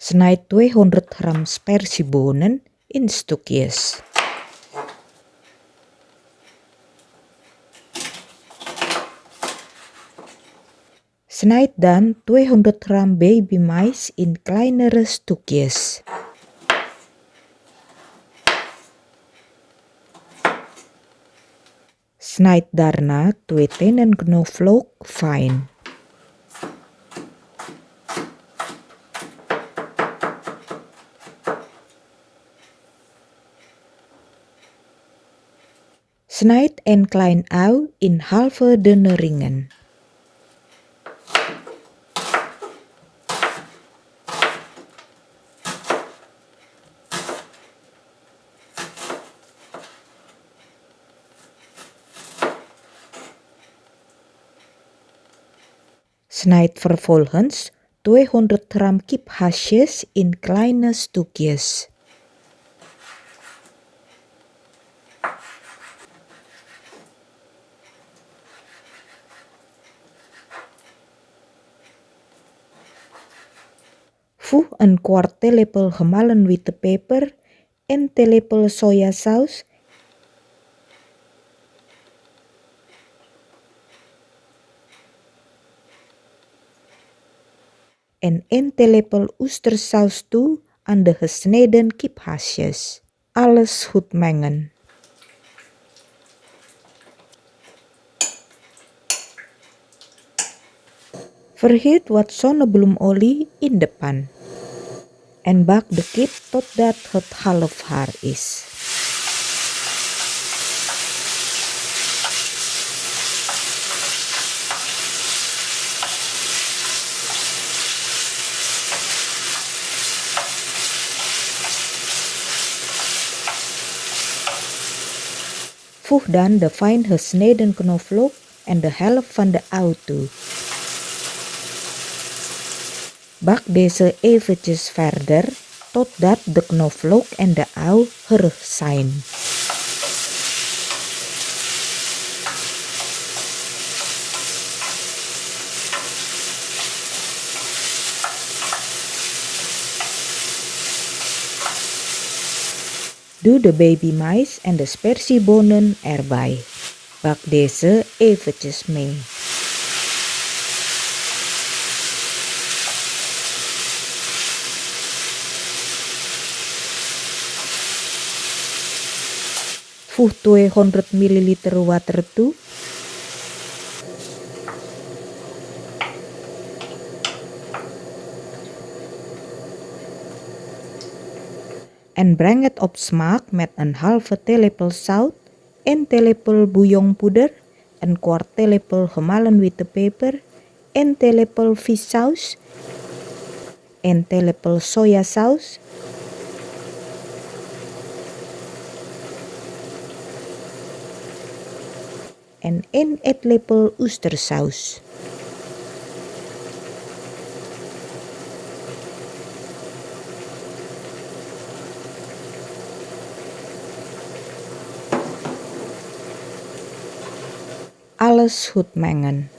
Snijd 200 gram sperziebonen in stukjes. Snijd dan 200 gram babymais in kleinere stukjes. Snijd daarna 2 tenen knoflook fijn. Snijd een klein ui in halve dunne ringen. Snijd vervolgens 200 gram kiphaasjes in kleine stukjes. Voeg een kwart theelepel gemalen witte peper, een theelepel sojasaus en een theelepel oestersaus toe aan de gesneden kiphaasjes. Alles goed mengen. Verhit wat zonnebloemolie in de pan. En bak de kip totdat het half gaar is. Voeg dan de fijn gesneden knoflook en de helft van de ui toe. Bak deze eventjes verder totdat de knoflook en de ui gaar zijn. Doe de babymais en de sperziebonen erbij. Bak deze eventjes mee. Voeg 200 ml water toe. En breng het op smaak met een halve theelepel zout, een theelepel bouillonpoeder, een kwart theelepel gemalen witte peper, een theelepel vissaus, een theelepel sojasaus, en 1 eetlepel oestersaus. Alles goed mengen.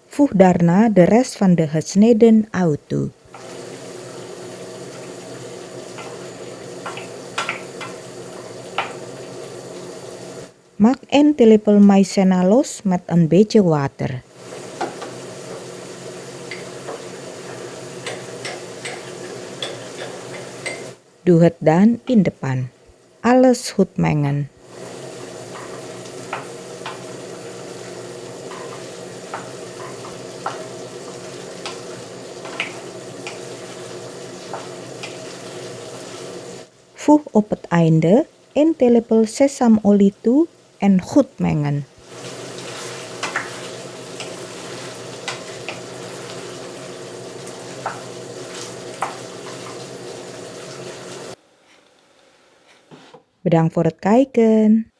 Voeg daarna de rest van de gesneden ui toe. Maak 1 theelepel maïzena los met een beetje water. Doe het dan in de pan. Alles goed mengen. Voeg op het einde 1 theelepel sesamolie toe en goed mengen. Bedankt voor het kijken.